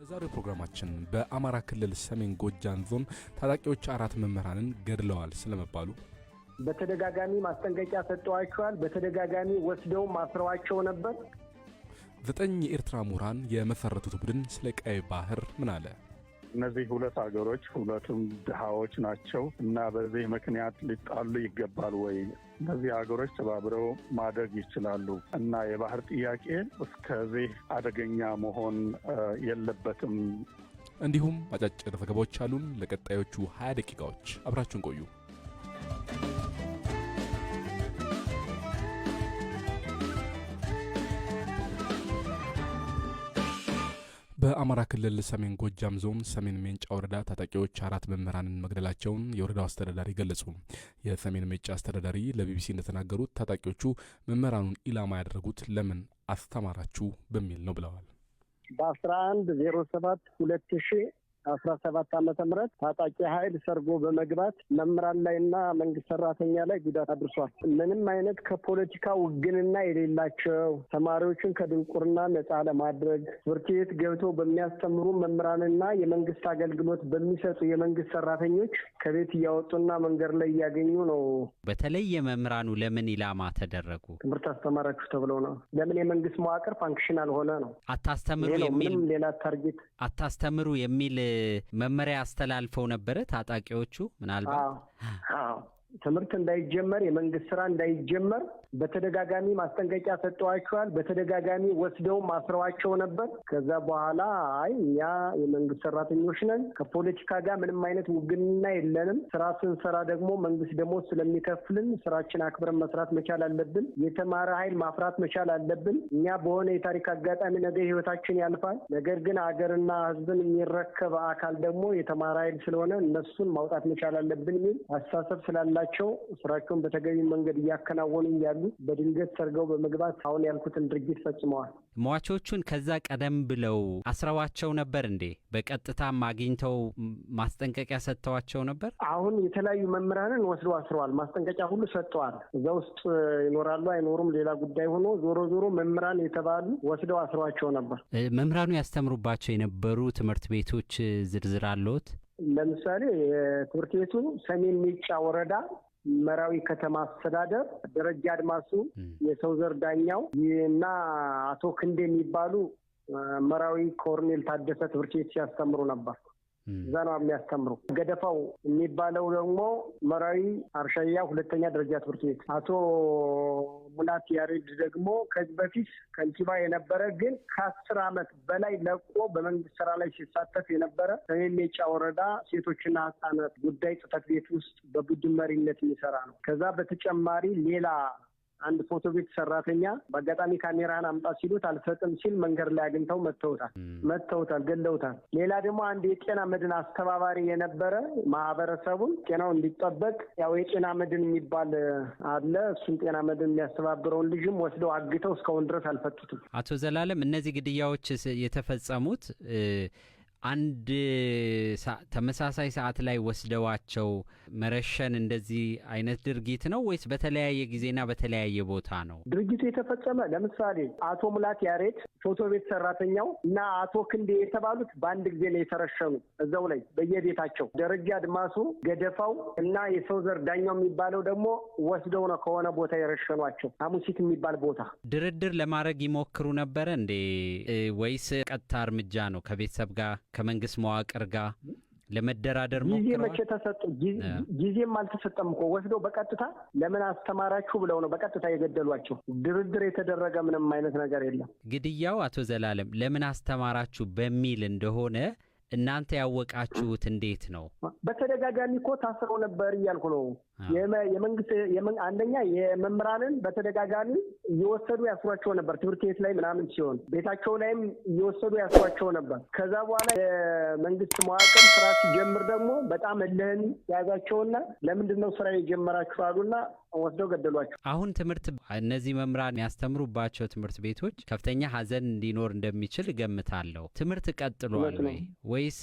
በዛሬው ፕሮግራማችን በአማራ ክልል ሰሜን ጎጃም ዞን ታጣቂዎች 4 መምህራንን ገድለዋል ስለመባሉ በተደጋጋሚ ማስጠንቀቂያ ሰጥተዋቸዋል። በተደጋጋሚ ወስደው ማስረዋቸው ነበር። 9 የኤርትራ ምሁራን የመሰረቱት ቡድን ስለ ቀይ ባህር ምን አለ? እነዚህ ሁለት ሀገሮች ሁለቱም ድሃዎች ናቸው እና በዚህ ምክንያት ሊጣሉ ይገባል ወይ? እነዚህ ሀገሮች ተባብረው ማደግ ይችላሉ እና የባህር ጥያቄ እስከዚህ አደገኛ መሆን የለበትም። እንዲሁም አጫጭር ዘገባዎች አሉን። ለቀጣዮቹ 20 ደቂቃዎች አብራችሁን ቆዩ። በአማራ ክልል ሰሜን ጎጃም ዞን ሰሜን ሜንጫ ወረዳ ታጣቂዎች 4 መምህራንን መግደላቸውን የወረዳው አስተዳዳሪ ገለጹ። የሰሜን ሜንጫ አስተዳዳሪ ለቢቢሲ እንደተናገሩት ታጣቂዎቹ መምህራኑን ኢላማ ያደረጉት ለምን አስተማራችሁ በሚል ነው ብለዋል። በ11/07/2017 ዓመተ ምህረት ታጣቂ ኃይል ሰርጎ በመግባት መምህራን ላይና መንግስት ሰራተኛ ላይ ጉዳት አድርሷል። ምንም አይነት ከፖለቲካ ውግንና የሌላቸው ተማሪዎችን ከድንቁርና ነፃ ለማድረግ ትምህርት ቤት ገብተው በሚያስተምሩ መምህራንና የመንግስት አገልግሎት በሚሰጡ የመንግስት ሰራተኞች ከቤት እያወጡና መንገድ ላይ እያገኙ ነው። በተለይ የመምህራኑ ለምን ኢላማ ተደረጉ? ትምህርት አስተማራችሁ ተብለው ነው። ለምን የመንግስት መዋቅር ፋንክሽናል ሆነ ነው። አታስተምሩ የሚል ሌላ ታርጌት አታስተምሩ የሚል መመሪያ አስተላልፈው ነበር ታጣቂዎቹ። ምናልባት ትምህርት እንዳይጀመር የመንግስት ስራ እንዳይጀመር በተደጋጋሚ ማስጠንቀቂያ ሰጥተዋቸዋል። በተደጋጋሚ ወስደው ማስረዋቸው ነበር። ከዛ በኋላ እኛ የመንግስት ሰራተኞች ነን፣ ከፖለቲካ ጋር ምንም አይነት ውግንና የለንም፣ ስራ ስንሰራ ደግሞ መንግስት ደሞዝ ስለሚከፍልን ስራችን አክብረን መስራት መቻል አለብን፣ የተማረ ኃይል ማፍራት መቻል አለብን። እኛ በሆነ የታሪክ አጋጣሚ ነገ ህይወታችን ያልፋል፣ ነገር ግን አገርና ህዝብን የሚረከብ አካል ደግሞ የተማረ ኃይል ስለሆነ እነሱን ማውጣት መቻል አለብን የሚል አስተሳሰብ ስላላቸው ስራቸውን በተገቢ መንገድ እያከናወኑ ያሉ በድንገት ሰርገው በመግባት አሁን ያልኩትን ድርጊት ፈጽመዋል። ሟቾቹን ከዛ ቀደም ብለው አስረዋቸው ነበር እንዴ? በቀጥታም አግኝተው ማስጠንቀቂያ ሰጥተዋቸው ነበር? አሁን የተለያዩ መምህራንን ወስደው አስረዋል። ማስጠንቀቂያ ሁሉ ሰጥተዋል። እዛ ውስጥ ይኖራሉ አይኖሩም ሌላ ጉዳይ ሆኖ ዞሮ መምህራን የተባሉ ወስደው አስረዋቸው ነበር። መምህራኑ ያስተምሩባቸው የነበሩ ትምህርት ቤቶች ዝርዝር አለዎት? ለምሳሌ ትምህርት ቤቱ ሰሜን ሜጫ ወረዳ መራዊ ከተማ አስተዳደር ደረጃ አድማሱ፣ የሰው ዘር ዳኛው እና አቶ ክንዴ የሚባሉ መራዊ ኮርኔል ታደሰ ትምህርት ቤት ሲያስተምሩ ነበር። እዛ ነው የሚያስተምሩ። ገደፋው የሚባለው ደግሞ መራዊ አርሻያ 2ኛ ደረጃ ትምህርት ቤት። አቶ ሙላት ያሬድ ደግሞ ከዚህ በፊት ከንቲባ የነበረ ግን ከ10 ዓመት በላይ ለቆ በመንግስት ስራ ላይ ሲሳተፍ የነበረ ሰሜን ሜጫ ወረዳ ሴቶችና ህጻናት ጉዳይ ጽሕፈት ቤት ውስጥ በቡድን መሪነት የሚሰራ ነው። ከዛ በተጨማሪ ሌላ አንድ ፎቶ ቤት ሰራተኛ በአጋጣሚ ካሜራን አምጣ ሲሉት አልሰጥም ሲል መንገድ ላይ አግኝተው መተውታል፣ ገለውታል። ሌላ ደግሞ አንድ የጤና መድን አስተባባሪ የነበረ ማህበረሰቡን ጤናው እንዲጠበቅ ያው የጤና መድን የሚባል አለ። እሱን ጤና መድን የሚያስተባብረውን ልጅም ወስደው አግተው እስካሁን ድረስ አልፈቱትም። አቶ ዘላለም፣ እነዚህ ግድያዎች የተፈጸሙት አንድ ተመሳሳይ ሰዓት ላይ ወስደዋቸው መረሸን እንደዚህ አይነት ድርጊት ነው ወይስ በተለያየ ጊዜና በተለያየ ቦታ ነው ድርጊቱ የተፈጸመ? ለምሳሌ አቶ ሙላት ያሬድ ፎቶ ቤት ሰራተኛው እና አቶ ክንዴ የተባሉት በአንድ ጊዜ ነው የተረሸኑ። እዛው ላይ በየቤታቸው። ደረጃ አድማሱ፣ ገደፋው እና የሰው ዘር ዳኛው የሚባለው ደግሞ ወስደው ነው ከሆነ ቦታ የረሸኗቸው። ሐሙሲት የሚባል ቦታ። ድርድር ለማድረግ ይሞክሩ ነበረ እንዴ ወይስ ቀጥታ እርምጃ ነው? ከቤተሰብ ጋር ከመንግስት መዋቅር ጋር ለመደራደር ሞክረዋል? ጊዜ መቼ ተሰጡ? ጊዜም አልተሰጠም እኮ። ወስደው በቀጥታ ለምን አስተማራችሁ ብለው ነው በቀጥታ የገደሏቸው። ድርድር የተደረገ ምንም አይነት ነገር የለም። ግድያው አቶ ዘላለም ለምን አስተማራችሁ በሚል እንደሆነ እናንተ ያወቃችሁት እንዴት ነው? በተደጋጋሚ እኮ ታስረው ነበር እያልኩ ነው። የመንግስት አንደኛ የመምህራንን በተደጋጋሚ እየወሰዱ ያስሯቸው ነበር። ትምህርት ቤት ላይ ምናምን ሲሆን ቤታቸው ላይም እየወሰዱ ያስሯቸው ነበር። ከዛ በኋላ የመንግስት መዋቅር ስራ ሲጀምር ደግሞ በጣም እልህን ያዛቸውና ለምንድን ነው ስራ የጀመራችሁ አሉና ወስደው ገደሏቸው። አሁን ትምህርት እነዚህ መምህራን ያስተምሩባቸው ትምህርት ቤቶች ከፍተኛ ሀዘን እንዲኖር እንደሚችል እገምታለሁ። ትምህርት ቀጥሏል ወይስ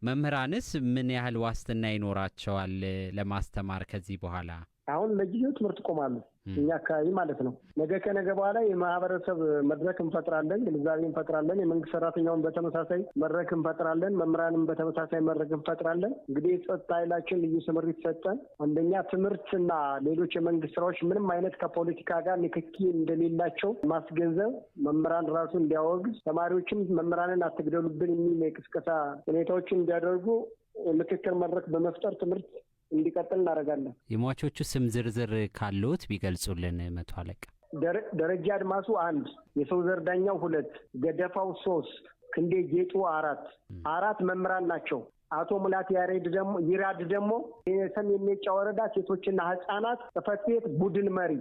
መምህራንስ ምን ያህል ዋስትና ይኖራቸዋል ለማስተማር ከዚህ በኋላ? አሁን ለጊዜው ትምህርት ቆማሉ። እኛ አካባቢ ማለት ነው። ነገ ከነገ በኋላ የማህበረሰብ መድረክ እንፈጥራለን፣ ግንዛቤ እንፈጥራለን። የመንግስት ሰራተኛውን በተመሳሳይ መድረክ እንፈጥራለን፣ መምህራንም በተመሳሳይ መድረክ እንፈጥራለን። እንግዲህ የጸጥታ ኃይላችን ልዩ ስምሪት ሰጠን። አንደኛ ትምህርትና ሌሎች የመንግስት ስራዎች ምንም አይነት ከፖለቲካ ጋር ንክኪ እንደሌላቸው ማስገንዘብ፣ መምህራን ራሱ እንዲያወግዝ፣ ተማሪዎችም መምህራንን አትግደሉብን የሚል የቅስቀሳ ሁኔታዎችን እንዲያደርጉ ምክክር መድረክ በመፍጠር ትምህርት እንዲቀጥል እናደርጋለን። የሟቾቹ ስም ዝርዝር ካሉት ቢገልጹልን መቶ አለቃ። ደረጃ አድማሱ 1፣ የሰው ዘር ዳኛው 2፣ ገደፋው 3፣ ክንዴ ጌጡ 4 መምህራን ናቸው። አቶ ሙላት ይራድ ደግሞ የሰሜን ሜጫ ወረዳ ሴቶችና ህጻናት ጽሕፈት ቤት ቡድን መሪ፣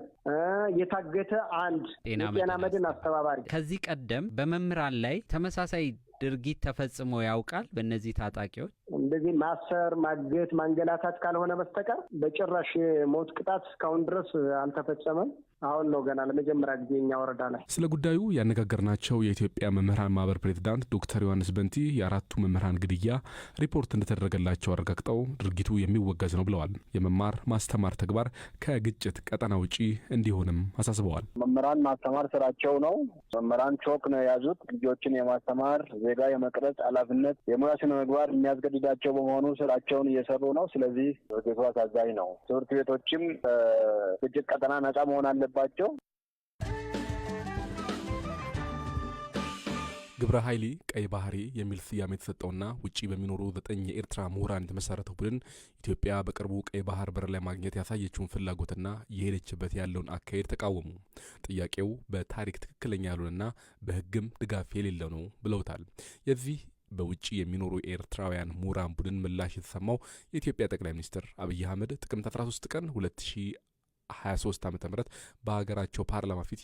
የታገተ 1 የጤና መድን አስተባባሪ። ከዚህ ቀደም በመምህራን ላይ ተመሳሳይ ድርጊት ተፈጽሞ ያውቃል? በእነዚህ ታጣቂዎች እንደዚህ ማሰር፣ ማገት፣ ማንገላታት ካልሆነ በስተቀር በጭራሽ ሞት ቅጣት እስካሁን ድረስ አልተፈጸመም። አሁን ነው ገና ለመጀመሪያ ጊዜ እኛ ወረዳ ላይ። ስለ ጉዳዩ ያነጋገርናቸው የኢትዮጵያ መምህራን ማህበር ፕሬዝዳንት ዶክተር ዮሐንስ በንቲ የአራቱ መምህራን ግድያ ሪፖርት እንደተደረገላቸው አረጋግጠው ድርጊቱ የሚወገዝ ነው ብለዋል። የመማር ማስተማር ተግባር ከግጭት ቀጠና ውጪ እንዲሆንም አሳስበዋል። መምህራን ማስተማር ስራቸው ነው። መምህራን ቾክ ነው የያዙት። ልጆችን የማስተማር ዜጋ የመቅረጽ ኃላፊነት የሙያ ስነ ምግባር የሚያስገድዳቸው በመሆኑ ስራቸውን እየሰሩ ነው። ስለዚህ ድርጊቱ አሳዛኝ ነው። ትምህርት ቤቶችም ግጭት ቀጠና ነጻ መሆን አለባቸው። ግብረ ኃይሌ ቀይ ባህሪ የሚል ስያሜ የተሰጠውና ውጪ በሚኖሩ 9 የኤርትራ ምሁራን የተመሰረተው ቡድን ኢትዮጵያ በቅርቡ ቀይ ባህር በር ላይ ማግኘት ያሳየችውን ፍላጎትና የሄደችበት ያለውን አካሄድ ተቃወሙ። ጥያቄው በታሪክ ትክክለኛ ያልሆነና በሕግም ድጋፍ የሌለው ነው ብለውታል። የዚህ በውጪ የሚኖሩ ኤርትራውያን ምሁራን ቡድን ምላሽ የተሰማው የኢትዮጵያ ጠቅላይ ሚኒስትር አብይ አህመድ ጥቅምት 13 ቀን 2023 ዓ.ም በሀገራቸው ፓርላማ ፊት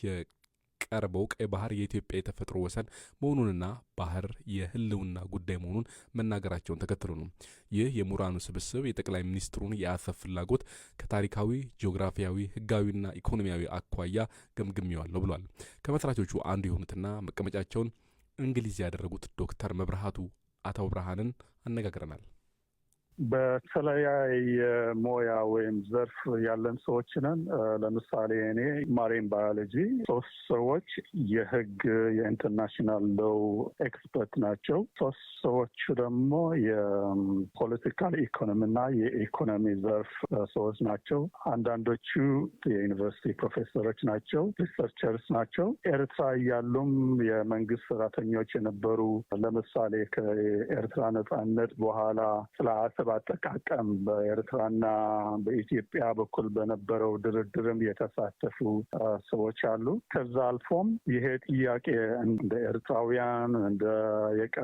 ቀርበው ቀይ ባህር የኢትዮጵያ የተፈጥሮ ወሰን መሆኑንና ባህር የህልውና ጉዳይ መሆኑን መናገራቸውን ተከትሎ ነው። ይህ የምሁራኑ ስብስብ የጠቅላይ ሚኒስትሩን የአሰብ ፍላጎት ከታሪካዊ፣ ጂኦግራፊያዊ፣ ህጋዊና ኢኮኖሚያዊ አኳያ ገምግሜዋለሁ ብሏል። ከመስራቾቹ አንዱ የሆኑትና መቀመጫቸውን እንግሊዝ ያደረጉት ዶክተር መብርሃቱ አታው ብርሃንን አነጋግረናል። በተለያየ ሙያ ወይም ዘርፍ ያለን ሰዎች ነን። ለምሳሌ እኔ ማሪን ባዮሎጂ፣ 3 ሰዎች የህግ የኢንተርናሽናል ሎው ኤክስፐርት ናቸው። 3 ሰዎች ደግሞ የፖለቲካል ኢኮኖሚና የኢኮኖሚ ዘርፍ ሰዎች ናቸው። አንዳንዶቹ የዩኒቨርሲቲ ፕሮፌሰሮች ናቸው፣ ሪሰርቸርስ ናቸው። ኤርትራ እያሉም የመንግስት ሰራተኞች የነበሩ፣ ለምሳሌ ከኤርትራ ነጻነት በኋላ ስለ አጠቃቀም በኤርትራና በኢትዮጵያ በኩል በነበረው ድርድርም የተሳተፉ ሰዎች አሉ። ከዛ አልፎም ይሄ ጥያቄ እንደ ኤርትራውያን እንደ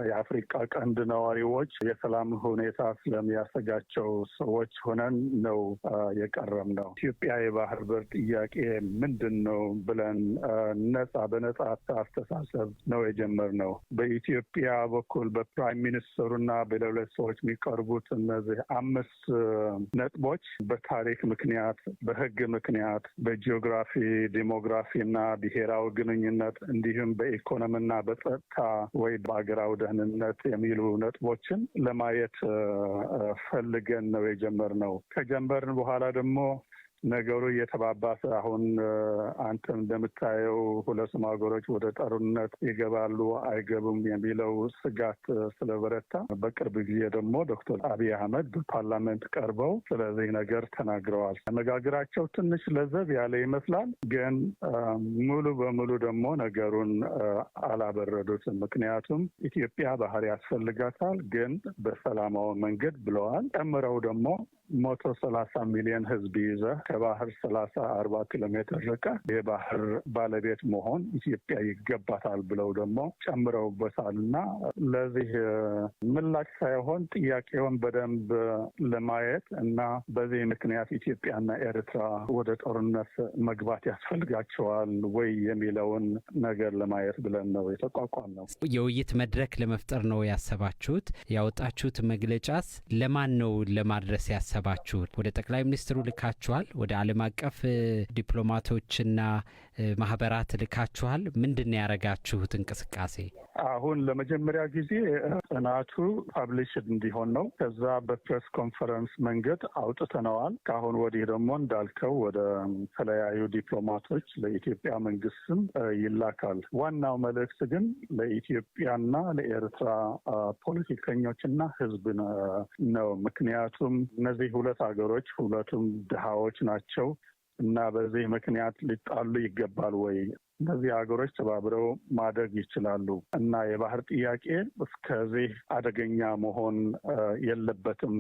የአፍሪካ ቀንድ ነዋሪዎች የሰላም ሁኔታ ስለሚያሰጋቸው ሰዎች ሆነን ነው የቀረም ነው። ኢትዮጵያ የባህር በር ጥያቄ ምንድን ነው ብለን በነጻ አስተሳሰብ ነው የጀመርነው። በኢትዮጵያ በኩል በፕራይም ሚኒስትሩና በሌሎች ሰዎች የሚቀርቡት እነዚህ 5 ነጥቦች በታሪክ ምክንያት፣ በህግ ምክንያት፣ በጂኦግራፊ፣ ዲሞግራፊ እና ብሔራዊ ግንኙነት እንዲሁም በኢኮኖሚና በጸጥታ ወይ በአገራዊ ደህንነት የሚሉ ነጥቦችን ለማየት ፈልገን ነው የጀመርነው። ከጀመርን በኋላ ደግሞ ነገሩ እየተባባሰ አሁን አንተም እንደምታየው 2 ሀገሮች ወደ ጦርነት ይገባሉ አይገቡም የሚለው ስጋት ስለበረታ በቅርብ ጊዜ ደግሞ ዶክተር አብይ አህመድ በፓርላመንት ቀርበው ስለዚህ ነገር ተናግረዋል። አነጋገራቸው ትንሽ ለዘብ ያለ ይመስላል፣ ግን ሙሉ በሙሉ ደግሞ ነገሩን አላበረዱትም። ምክንያቱም ኢትዮጵያ ባህር ያስፈልጋታል፣ ግን በሰላማዊ መንገድ ብለዋል። ጨምረው ደግሞ 130 ሚሊዮን ህዝብ ይዘ ከባህር 30-40 ኪሎ ሜትር ርቀት የባህር ባለቤት መሆን ኢትዮጵያ ይገባታል ብለው ደግሞ ጨምረውበታልና ለዚህ ምላሽ ሳይሆን ጥያቄውን በደንብ ለማየት እና በዚህ ምክንያት ኢትዮጵያና ኤርትራ ወደ ጦርነት መግባት ያስፈልጋቸዋል ወይ የሚለውን ነገር ለማየት ብለን ነው የተቋቋም ነው። የውይይት መድረክ ለመፍጠር ነው ያሰባችሁት። ያወጣችሁት መግለጫስ ለማን ነው ለማድረስ ያሰባችሁት? ወደ ጠቅላይ ሚኒስትሩ ልካችኋል ወደ ዓለም አቀፍ ዲፕሎማቶችና ማህበራት ልካችኋል? ምንድን ያረጋችሁት እንቅስቃሴ? አሁን ለመጀመሪያ ጊዜ ጥናቱ ፐብሊሽድ እንዲሆን ነው። ከዛ በፕሬስ ኮንፈረንስ መንገድ አውጥተነዋል። ከአሁን ወዲህ ደግሞ እንዳልከው ወደ ተለያዩ ዲፕሎማቶች ለኢትዮጵያ መንግስትም ይላካል። ዋናው መልእክት ግን ለኢትዮጵያና ለኤርትራ ፖለቲከኞችና ህዝብ ነው። ምክንያቱም እነዚህ ሁለት ሀገሮች ሁለቱም ድሃዎች ናቸው እና በዚህ ምክንያት ሊጣሉ ይገባል ወይ? እነዚህ ሀገሮች ተባብረው ማደግ ይችላሉ እና የባህር ጥያቄ እስከዚህ አደገኛ መሆን የለበትም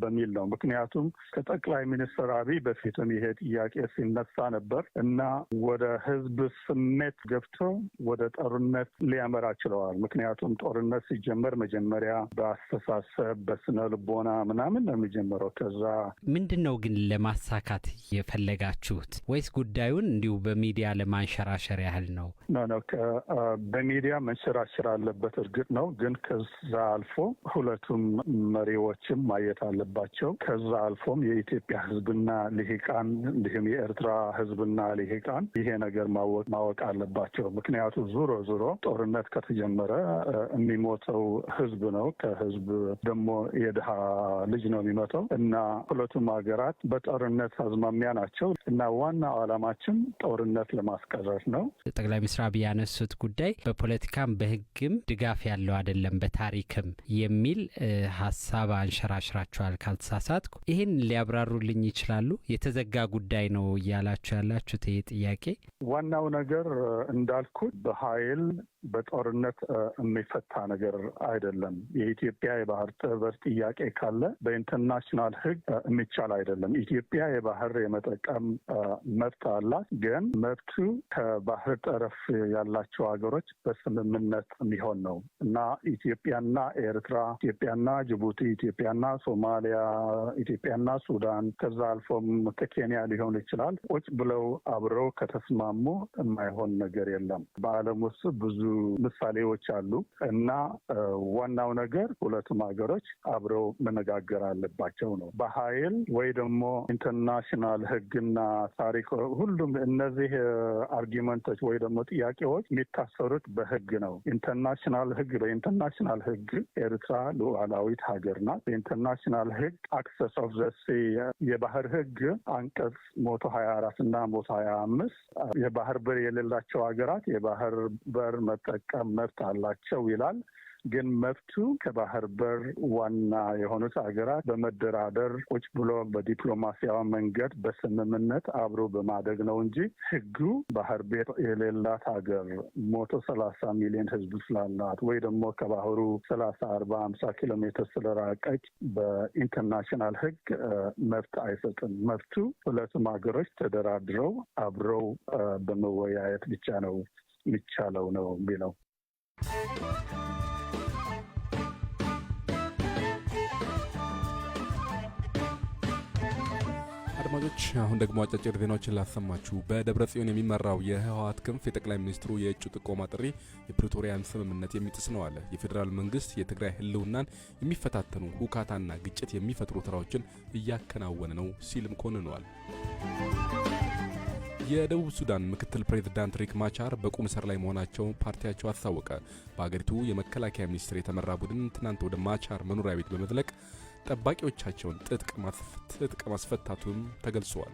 በሚል ነው። ምክንያቱም ከጠቅላይ ሚኒስትር አብይ በፊትም ይሄ ጥያቄ ሲነሳ ነበር እና ወደ ህዝብ ስሜት ገብቶ ወደ ጦርነት ሊያመራ ችለዋል። ምክንያቱም ጦርነት ሲጀመር መጀመሪያ በአስተሳሰብ በስነ ልቦና ምናምን ነው የሚጀምረው። ከዛ ምንድን ነው ግን ለማሳካት የፈለጋችሁት? ወይስ ጉዳዩን እንዲሁ በሚዲያ ለማንሸራሸር ያህል ነው? በሚዲያ መንሸራሸር አለበት እርግጥ ነው። ግን ከዛ አልፎ ሁለቱም መሪዎችም ማየት አለባቸው። ከዛ አልፎም የኢትዮጵያ ህዝብና ልሂቃን እንዲሁም የኤርትራ ህዝብና ልሂቃን ይሄ ነገር ማወቅ አለባቸው። ምክንያቱ ዙሮ ጦርነት ከተጀመረ የሚሞተው ህዝብ ነው። ከህዝብ ደግሞ የድሃ ልጅ ነው የሚሞተው እና ሁለቱም ሀገራት በጦርነት አዝማሚያ ናቸው እና ዋናው ዓላማችን ጦርነት ለማስቀረት ነው። ጠቅላይ ሚኒስትር አብይ ያነሱት ጉዳይ በፖለቲካም በህግም ድጋፍ ያለው አይደለም በታሪክም የሚል ሀሳብ አንሸራሽራችኋል ካልተሳሳትኩ። ይህን ሊያብራሩልኝ ይችላሉ? የተዘጋ ጉዳይ ነው እያላችሁ ያላችሁት ይሄ ጥያቄ? ዋናው ነገር እንዳልኩት በኃይል በጦርነት የሚፈታ ነገር አይደለም። የኢትዮጵያ የባህር በር ጥያቄ ካለ በኢንተርናሽናል ህግ የሚቻል አይደለም። ኢትዮጵያ የባህር የመጠቀም መብት አላት። ግን መብቱ ከባህር ጠረፍ ያላቸው ሀገሮች በስምምነት የሚሆን ነው እና ኢትዮጵያና ኤርትራ፣ ኢትዮጵያና ጅቡቲ፣ ኢትዮጵያና ሶማሊያ፣ ኢትዮጵያና ሱዳን ከዛ አልፎም ከኬንያ ሊሆን ይችላል ቁጭ ብለው አብረው ከተስማሙ የማይሆን ነገር የለም። በዓለም ውስጥ ብዙ ምሳሌዎች አሉ እና ዋናው ነገር ሁለቱም ሀገሮች አብረው መነጋገር አለባቸው ነው። በኃይል ወይ ደግሞ ኢንተርናሽናል ህግና ታሪክ ሁሉም እነዚህ አርጊመንቶች ወይ ደግሞ ጥያቄዎች የሚታሰሩት በህግ ነው። በኢንተርናሽናል ህግ ኤርትራ ሉዓላዊት ሀገር ናት። በኢንተርናሽናል ህግ አክሰስ ኦፍ ዘ ሲ የባህር ህግ አንቀጽ 124 እና 125 የባህር በር የሌላቸው ሀገራት የባህር በር መጠቀም መብት አላቸው ይላል። ግን መብቱ ከባህር በር ዋና የሆኑት ሀገራት በመደራደር ቁጭ ብሎ በዲፕሎማሲያዊ መንገድ በስምምነት አብሮ በማደግ ነው እንጂ ህጉ ባህር ቤት የሌላት ሀገር 130 ሚሊዮን ህዝብ ስላላት ወይ ደግሞ ከባህሩ 30፣ 40፣ 50 ኪሎ ሜትር ስለራቀች በኢንተርናሽናል ህግ መብት አይሰጥም። መብቱ ሁለቱም ሀገሮች ተደራድረው አብረው በመወያየት ብቻ ነው የሚቻለው ነው የሚለው። አድማጮች አሁን ደግሞ አጫጭር ዜናዎችን ላሰማችሁ። በደብረ ጽዮን የሚመራው የህወሓት ክንፍ የጠቅላይ ሚኒስትሩ የእጩ ጥቆማ ጥሪ የፕሪቶሪያን ስምምነት የሚጥስ ነው አለ። የፌዴራል መንግስት የትግራይ ህልውናን የሚፈታተኑ ሁካታና ግጭት የሚፈጥሩ ስራዎችን እያከናወነ ነው ሲልም ኮንነዋል። የደቡብ ሱዳን ምክትል ፕሬዝዳንት ሪክ ማቻር በቁም እስር ላይ መሆናቸውን ፓርቲያቸው አስታወቀ። በአገሪቱ የመከላከያ ሚኒስትር የተመራ ቡድን ትናንት ወደ ማቻር መኖሪያ ቤት በመዝለቅ ጠባቂዎቻቸውን ትጥቅ ማስፈታቱም ተገልጿል።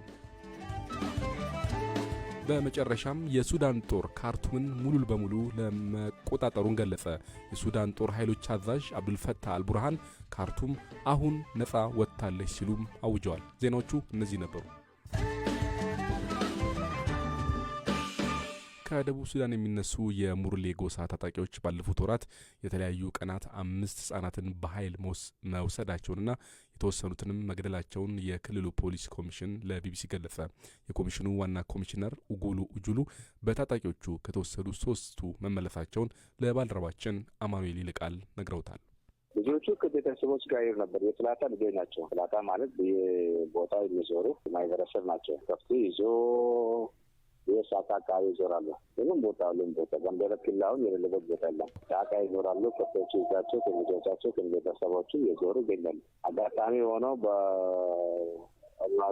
በመጨረሻም የሱዳን ጦር ካርቱምን ሙሉ በሙሉ ለመቆጣጠሩን ገለጸ። የሱዳን ጦር ኃይሎች አዛዥ አብዱልፈታህ አልቡርሃን ካርቱም አሁን ነፃ ወጥታለች ሲሉም አውጀዋል። ዜናዎቹ እነዚህ ነበሩ። ከደቡብ ሱዳን የሚነሱ የሙርሌ ጎሳ ታጣቂዎች ባለፉት ወራት የተለያዩ ቀናት 5 ህጻናትን በኃይል መውሰዳቸውንና የተወሰኑትንም መግደላቸውን የክልሉ ፖሊስ ኮሚሽን ለቢቢሲ ገለጸ። የኮሚሽኑ ዋና ኮሚሽነር ኡጉሉ ኡጁሉ በታጣቂዎቹ ከተወሰዱ 3ቱ መመለሳቸውን ለባልደረባችን አማኑኤል ይልቃል ነግረውታል። ልጆቹ ከቤተሰቦች ጋር ይሄዱ ነበር። የስላታ ልጆች ናቸው። ስላታ ማለት በቦታው የሚዞሩ ማህበረሰብ ናቸው። ከፍቶ ይዞ የሳካ አካባቢ ይዞራሉ። ሁሉም ቦታ ጋምቤላ ክልላውን የሌለበት ቦታ የለም። ጫካ ይዞራሉ። ከብቶች ይዛቸው ከልጆቻቸው ከቤተሰቦቹ የዞሩ ይገኛሉ። አጋጣሚ ሆነው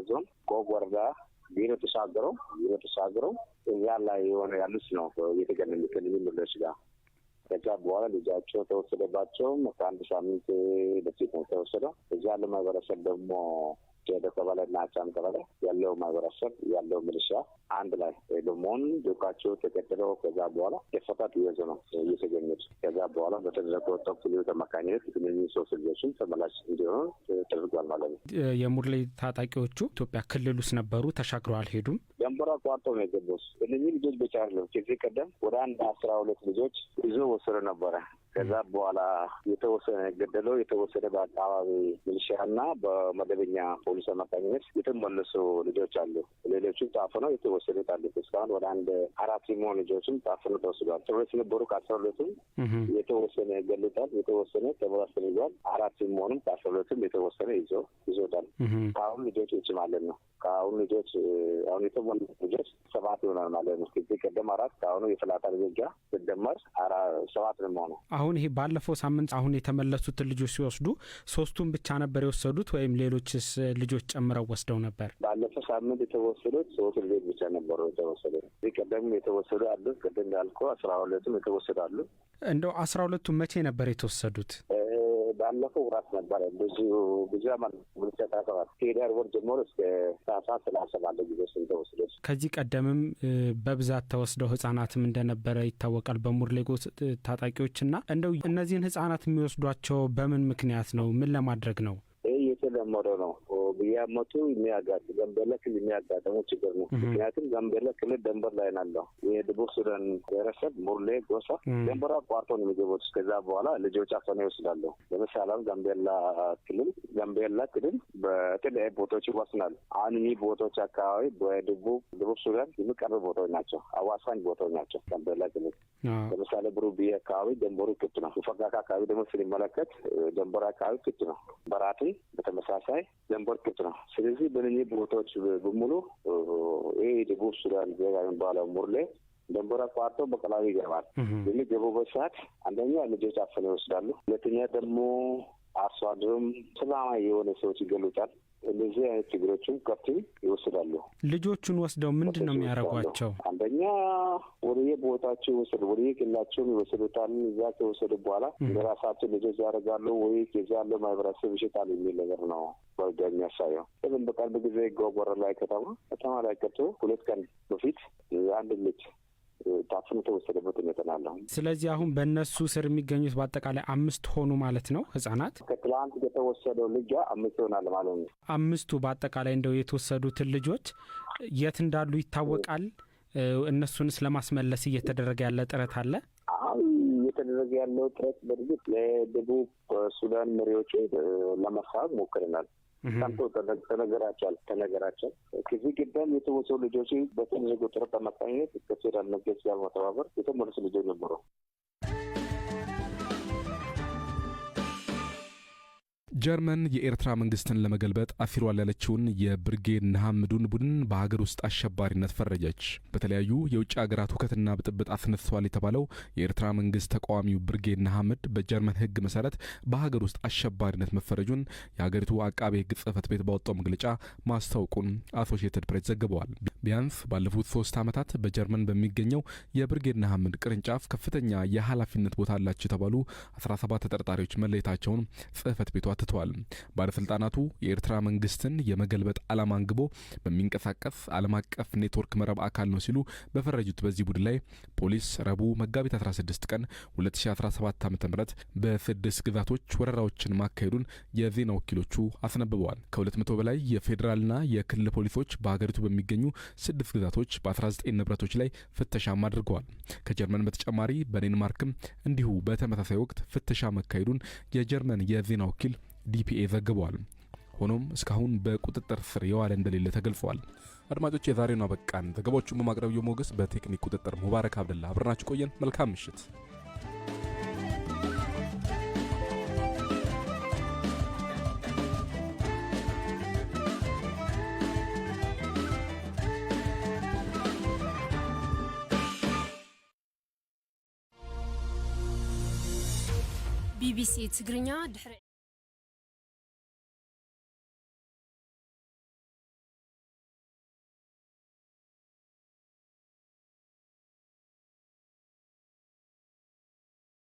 ዞን ጎግ ወረዳ ቢሮ ተሻገረው እዛ ላይ የሆነ ያሉት ነው እየተገናኙ ከልጆች ጋር ከዛ በኋላ ልጃቸው ተወሰደባቸው። ከአንድ ሳምንት በፊት ነው ተወሰደው። እዛ ያለው ማህበረሰብ ደግሞ ከደከባለና አቻምከባለ ያለው ማህበረሰብ ያለው ሚሊሻ አንድ ላይ በመሆን ዱካቸው ተከተለው ከዛ በኋላ የፈታት ይዘ ነው እየተገኘች። ከዛ በኋላ በተደረገው ተኩል ተመካኝነት እነዚህ ሶስት ልጆችን ተመላሽ እንዲሆኑ ተደርጓል ማለት ነው። የሙርሌ ታጣቂዎቹ ኢትዮጵያ ክልል ውስጥ ነበሩ፣ ተሻግረው አልሄዱም። ደንበራ ቋርጠው ነው የገቡት። እነዚህ ልጆች ብቻ አይደለም፣ ከዚህ ቀደም ወደ 12 ልጆች ይዞ ወሰደ ነበረ። ከዛ በኋላ የተወሰደ በአካባቢ ሚሊሻና በመደበኛ ፖሊስ አማካኝነት የተመለሱ ልጆች አሉ። ሌሎችም ታፍነው የተወሰዱት አሉ። እስካሁን ወደ 4 የሚሆኑ ልጆችም ታፍነው ተወስዷል። ተብሎች ነበሩ። ከ12ቱም የተወሰነ ገሉታል፣ የተወሰነ ተመላስተዋል። 4 የሚሆኑም ከ12ቱም የተወሰነ ይዞታል። ከአሁን ልጆች ውጭ ማለት ነው። ከአሁን ልጆች አሁን የተሞሉ ልጆች 7 ይሆናል ማለት ነው። ከዚህ ቀደም 4 ከአሁኑ የፍላታ ልጆች ጋር ሲደመር 7 ነው የሚሆነው። አሁን ይሄ ባለፈው ሳምንት አሁን የተመለሱትን ልጆች ሲወስዱ 3ቱን ብቻ ነበር የወሰዱት ወይም ሌሎችስ ልጆች ጨምረው ወስደው ነበር? ባለፈው ሳምንት የተወሰዱት 3 ልጆች ብቻ ነበሩ የተወሰዱት። እዚህ ቀደም የተወሰዱ አሉ። ቅድም እንዳልከው 12ቱም የተወሰዱ አሉ። እንደው 12ቱ መቼ ነበር የተወሰዱት? ባለፈው ወራት ነበር። ብዙ አማን ምልከታታት ከሄዳር ወር ጀምሮ እስከ ታህሳስ 30 ባለው ጊዜ ተወሰዱ። ከዚህ ቀደምም በብዛት ተወስደው ህጻናትም እንደነበረ ይታወቃል በሙርሌ ጎጥ ታጣቂዎችና እንደው እነዚህን ህጻናት የሚወስዷቸው በምን ምክንያት ነው? ምን ለማድረግ ነው? የተለመደ ነው። በየዓመቱ ጋምቤላ ክልል የሚያጋጥመው ችግር ነው። ምክንያቱም ጋምቤላ ክልል ደንበር ላይ ናለው። የደቡብ ሱዳን ብሔረሰብ ሙርሌ ጎሳ ደንበር አቋርጦ ነው የሚገቡት። ከዛ በኋላ ልጆች አፈነው ይወስዳሉ። ለምሳሌ ጋምቤላ ክልል በተለያዩ ቦታዎች ይወስናል። አሁን እኚህ ቦታዎች አካባቢ በደቡብ ሱዳን የሚቀርቡ ቦታዎች ናቸው። አዋሳኝ ቦታዎች ናቸው። ጋምቤላ ክልል ለምሳሌ ብሩብዬ አካባቢ ደንበሩ ክፍት ነው። ፈጋካ አካባቢ ደግሞ ስንመለከት ደንበር አካባቢ ክፍት ነው። በራቴ በተመሳሳይ ደንበር ክፍት ነው። ስለዚህ በእነዚህ ቦታዎች በሙሉ ይሄ ደቡብ ሱዳን ዜጋ የሚባለው ሙርሌ ደንበር አቋርጦ በቀላሉ ይገባል። የሚገቡበት ሰዓት አንደኛ ልጆች አፍነው ይወስዳሉ። ሁለተኛ ደግሞ አርሶ አደሩም ሰላማዊ የሆነ ሰዎች ይገሉታል። እነዚህ አይነት ችግሮችም ከፍተው ይወስዳሉ። ልጆቹን ወስደው ምንድን ነው የሚያደርጓቸው? አንደኛ ወደየ ቦታቸው ወደ ክልላቸው ይወስዱታል። እዛ ከወሰዱ በኋላ የራሳቸው ልጆች ያደርጋሉ ወይ ከዛ ያለው ማህበረሰብ ይሸጣል የሚል ነገር ነው ወርደ የሚያሳየው። ግን በቅርብ ጊዜ ጎጎረ ላይ ከተማ ላይ ከቶ 2 ቀን በፊት አንድ ልጅ ታፍኖ ተወሰደበት ሁኔታ ነው። ስለዚህ አሁን በእነሱ ስር የሚገኙት በአጠቃላይ 5 ሆኑ ማለት ነው ህጻናት። ከትላንት የተወሰደው ልጅ 5 ይሆናል ማለት ነው። 5ቱ በአጠቃላይ እንደው የተወሰዱትን ልጆች የት እንዳሉ ይታወቃል? እነሱንስ ለማስመለስ እየተደረገ ያለ ጥረት አለ? እየተደረገ ያለው ጥረት በእርግጥ ለደቡብ ሱዳን መሪዎች ለማሳብ ሞክረናል። ታንቶ ተነገራቸው ከዚህ ቀደም የተወሰኑ ልጆች በተደረገው ጥረት አማካኝነት ከፌደራል መንግስት ጋር በመተባበር የተመለሱ ልጆች ነበሩ። ጀርመን የኤርትራ መንግስትን ለመገልበጥ አፊሯል ያለችውን የብርጌድ ንሓመዱን ቡድን በሀገር ውስጥ አሸባሪነት ፈረጀች። በተለያዩ የውጭ ሀገራት ሁከትና ብጥብጥ አስነስቷል የተባለው የኤርትራ መንግስት ተቃዋሚው ብርጌድ ንሓመድ በጀርመን ህግ መሰረት በሀገር ውስጥ አሸባሪነት መፈረጁን የሀገሪቱ አቃቤ ህግ ጽህፈት ቤት ባወጣው መግለጫ ማስታወቁን አሶሺየትድ ፕሬስ ዘግበዋል። ቢያንስ ባለፉት 3 ዓመታት በጀርመን በሚገኘው የብርጌድ ንሓመድ ቅርንጫፍ ከፍተኛ የኃላፊነት ቦታ አላቸው የተባሉ 17 ተጠርጣሪዎች መለየታቸውን ጽህፈት ቤቱ ተተዋል። ባለስልጣናቱ የኤርትራ መንግስትን የመገልበጥ ዓላማ አንግቦ በሚንቀሳቀስ ዓለም አቀፍ ኔትወርክ መረብ አካል ነው ሲሉ በፈረጁት በዚህ ቡድን ላይ ፖሊስ ረቡዕ መጋቢት 16 ቀን 2017 ዓ.ም በ6 ግዛቶች ወረራዎችን ማካሄዱን የዜና ወኪሎቹ አስነብበዋል። ከ200 በላይ የፌዴራልና የክልል ፖሊሶች በሀገሪቱ በሚገኙ 6 ግዛቶች በ19 ንብረቶች ላይ ፍተሻም አድርገዋል። ከጀርመን በተጨማሪ በዴንማርክም እንዲሁ በተመሳሳይ ወቅት ፍተሻ መካሄዱን የጀርመን የዜና ወኪል ዲፒኤ ዘግቧል። ሆኖም እስካሁን በቁጥጥር ስር የዋለ እንደሌለ ተገልጿል። አድማጮች የዛሬውን አበቃን። ዘገባዎቹን በማቅረብ ሞገስ፣ በቴክኒክ ቁጥጥር ሙባረክ አብደላ አብረናችሁ ቆየን። መልካም ምሽት። ቢቢሲ ትግርኛ